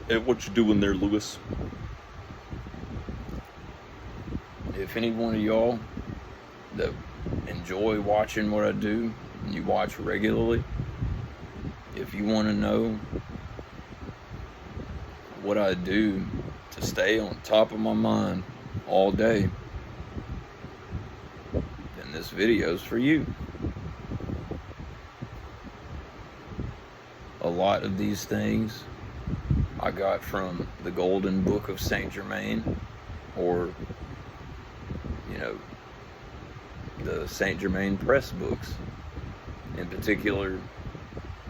Hey, what you doing there, Lewis? If any one of y'all that enjoy watching what I do and you watch regularly, if you want to know what I do to stay on top of my mind all day, then this video's for you. A lot of these things I got from the Golden Book of Saint Germain, or, the Saint Germain Press books. In particular,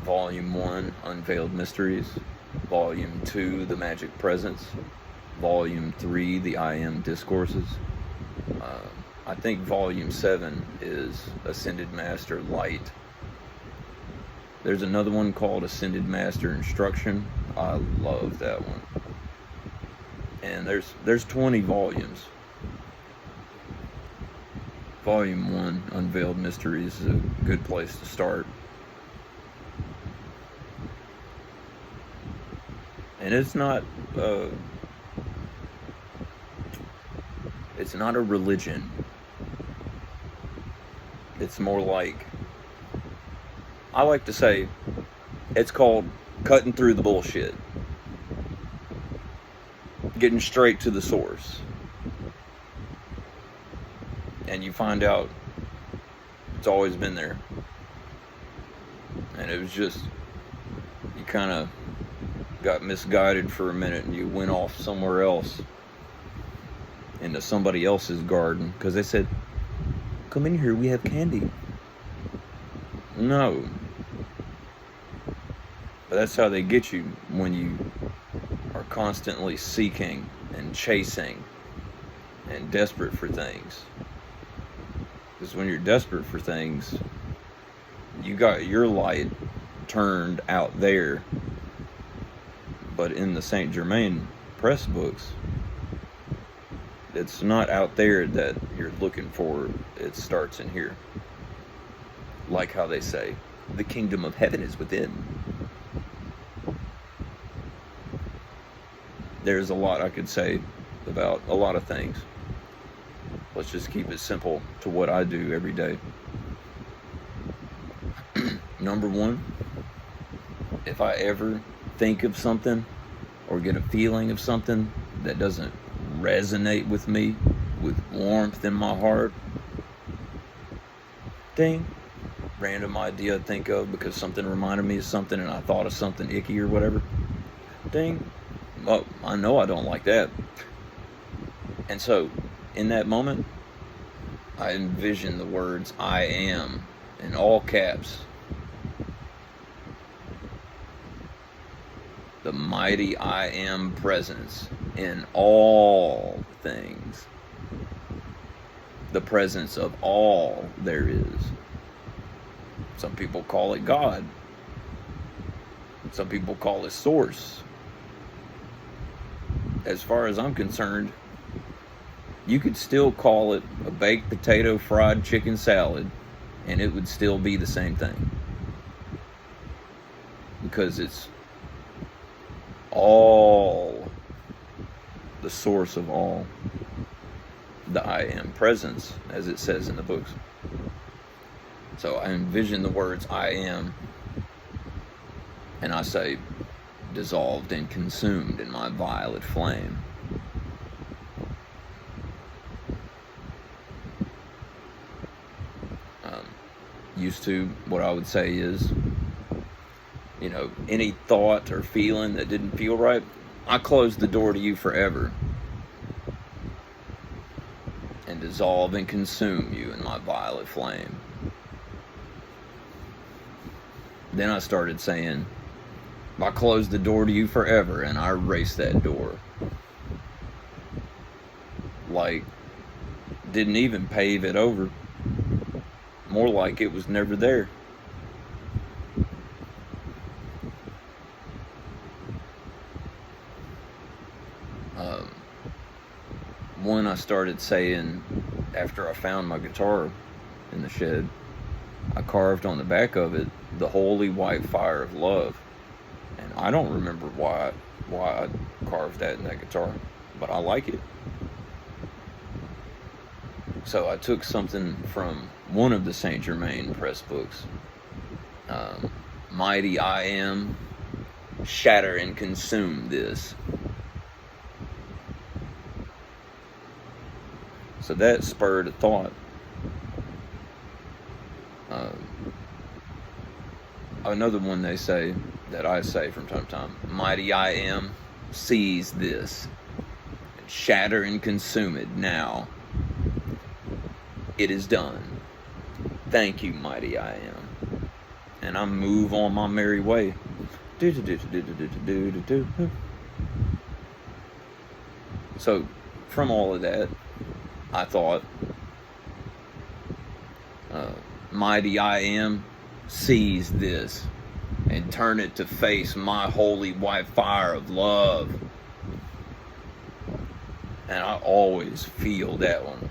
Volume 1, Unveiled Mysteries, Volume 2, The Magic Presence, Volume 3, The I Am Discourses. I think Volume 7 is Ascended Master Light. There's another one called Ascended Master Instruction. I love that one. And there's 20 volumes. Volume 1, Unveiled Mysteries, is a good place to start. And it's not a religion. It's more like, I like to say, it's called cutting through the bullshit. Getting straight to the source. And you find out it's always been there. And it was just, you kind of got misguided for a minute and you went off somewhere else into somebody else's garden because they said, come in here, we have candy. No. But that's how they get you when you are constantly seeking and chasing and desperate for things. Because when you're desperate for things, you got your light turned out there. But in the Saint Germain Press books, it's not out there that you're looking for. It starts in here. Like how they say, the kingdom of heaven is within. There's a lot I could say about a lot of things. Let's just keep it simple to what I do every day. Number one, if I ever think of something or get a feeling of something that doesn't resonate with me with warmth in my heart, ding, random idea I think of because something reminded me of something and I thought of something icky or whatever, ding, well, I know I don't like that. And so in that moment, I envision the words I am in all caps. The mighty I am presence in all things. The presence of all there is. Some people call it God. Some people call it Source. As far as I'm concerned, you could still call it a baked potato fried chicken salad and it would still be the same thing. Because it's all, the source of all, the I am presence, as it says in the books. So I envision the words I am, and I say, dissolved and consumed in my violet flame. Used to, what I would say is, any thought or feeling that didn't feel right, I closed the door to you forever and dissolve and consume you in my violet flame. Then I started saying, I closed the door to you forever and I erased that door. Like, didn't even pave it over. More like it was never there. One I started saying after I found my guitar in the shed, I carved on the back of it the holy white fire of love. And I don't remember why why I carved that in that guitar, but I like it. So I took something from one of the Saint Germain press books, Mighty I Am, Shatter and Consume This. So that spurred a thought. Another one they say, that I say from time to time, Mighty I Am, seize this, shatter and consume it now. It is done. Thank you, Mighty I Am. And I move on my merry way. So, from all of that, I thought, Mighty I Am, seize this and turn it to face my holy white fire of love. And I always feel that one.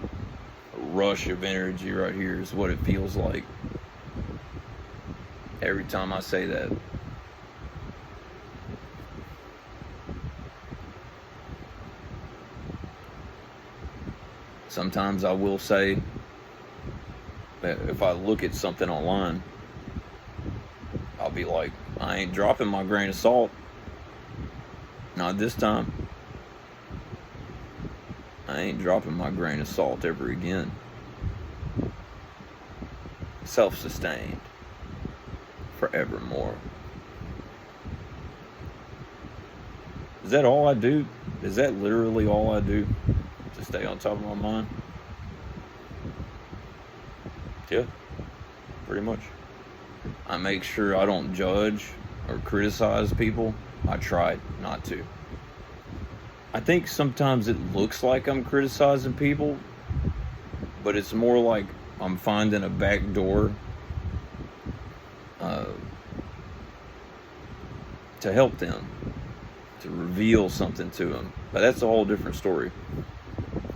A rush of energy right here is what it feels like every time I say that. Sometimes I will say that if I look at something online, I'll be like, I ain't dropping my grain of salt. Not this time. I ain't dropping my grain of salt ever again. Self-sustained. Forevermore. Is that all I do? Is that literally all I do? To stay on top of my mind? Yeah. Pretty much. I make sure I don't judge or criticize people. I try not to. I think sometimes it looks like I'm criticizing people, but it's more like I'm finding a back door to help them, to reveal something to them. But that's a whole different story.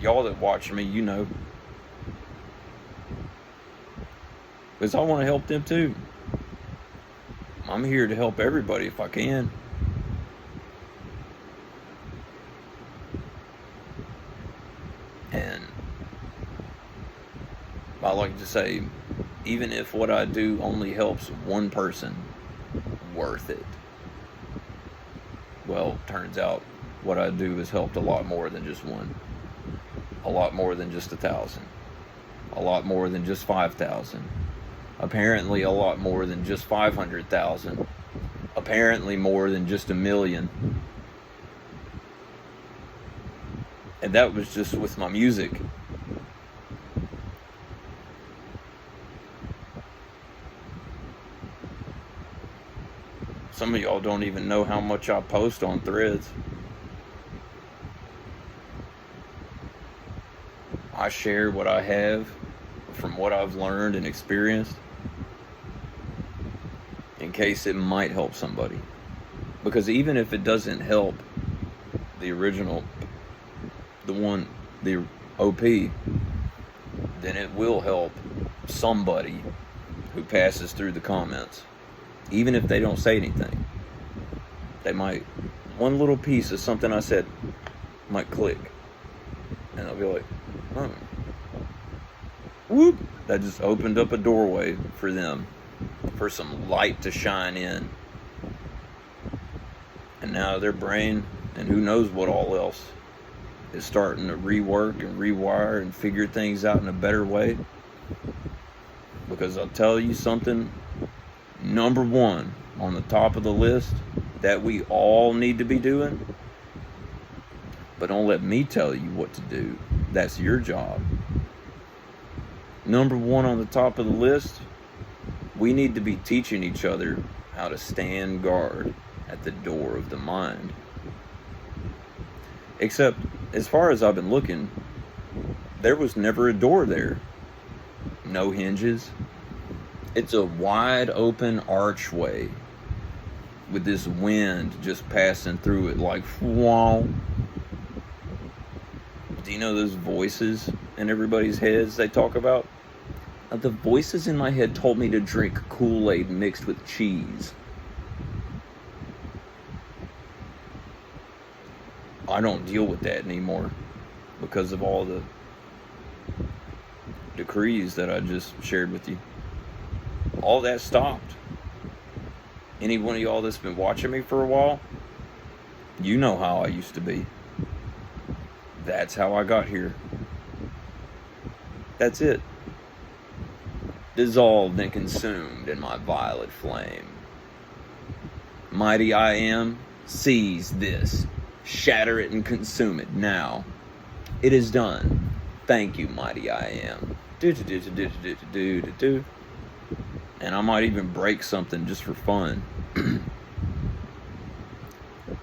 Y'all that watch me, you know. Because I want to help them too. I'm here to help everybody if I can. And I like to say, even if what I do only helps one person, worth it. Well, turns out what I do has helped a lot more than just one. A lot more than just 1,000. A lot more than just 5,000. Apparently a lot more than just 500,000. Apparently more than just 1 million. And that was just with my music. Some of y'all don't even know how much I post on Threads. I share what I have from what I've learned and experienced in case it might help somebody. Because even if it doesn't help the original, the OP, then it will help somebody who passes through the comments. Even if they don't say anything, they might, one little piece of something I said might click, and I'll be like, oh, whoop, that just opened up a doorway for them, for some light to shine in. And now their brain, and who knows what all else, is starting to rework and rewire and figure things out in a better way. Because I'll tell you something, number one on the top of the list that we all need to be doing, but don't let me tell you what to do. That's your job. Number one on the top of the list, we need to be teaching each other how to stand guard at the door of the mind. Except, as far as I've been looking, there was never a door there. No hinges. It's a wide open archway with this wind just passing through it like, wow. Do you know those voices in everybody's heads they talk about? The voices in my head told me to drink Kool-Aid mixed with cheese. I don't deal with that anymore because of all the decrees that I just shared with you. All that stopped. Any one of y'all that's been watching me for a while, you know how I used to be. That's how I got here. That's it. Dissolved and consumed in my violet flame. Mighty I am, seize this. Shatter it and consume it now. It is done. Thank you, mighty I am. Do. And I might even break something just for fun.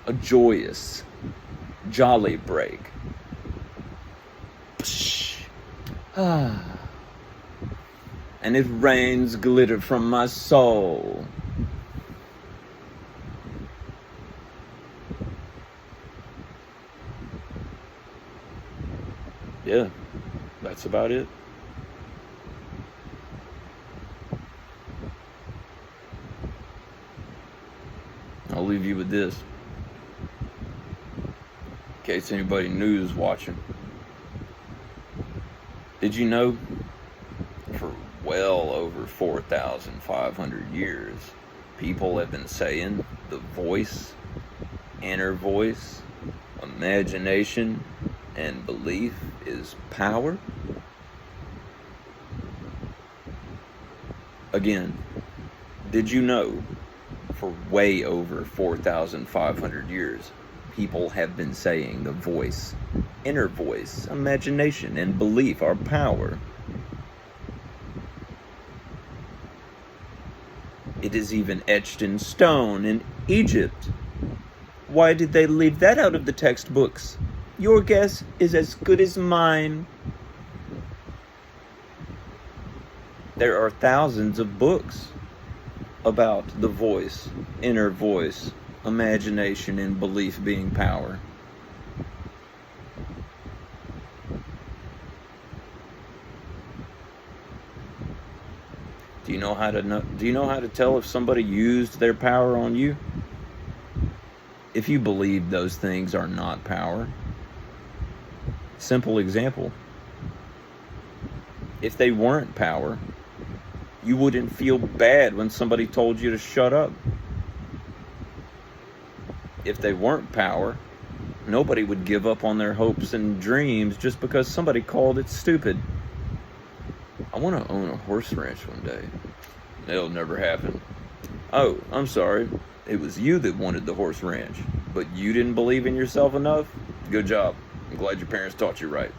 A joyous, jolly break. And it rains glitter from my soul. Yeah, that's about it. I'll leave you with this, in case anybody new is watching. Did you know, for well over 4,500 years, people have been saying the voice, inner voice, imagination, and belief is power? Again, did you know, for way over 4,500 years, people have been saying the voice, inner voice, imagination, and belief are power? It is even etched in stone in Egypt. Why did they leave that out of the textbooks? Your guess is as good as mine. There are thousands of books about the voice, inner voice, imagination, and belief being power. Do you know how to tell if somebody used their power on you? If you believe those things are not power. Simple example. If they weren't power, you wouldn't feel bad when somebody told you to shut up. If they weren't power, nobody would give up on their hopes and dreams just because somebody called it stupid. I want to own a horse ranch one day. It'll never happen. Oh, I'm sorry. It was you that wanted the horse ranch, but you didn't believe in yourself enough? Good job. I'm glad your parents taught you right.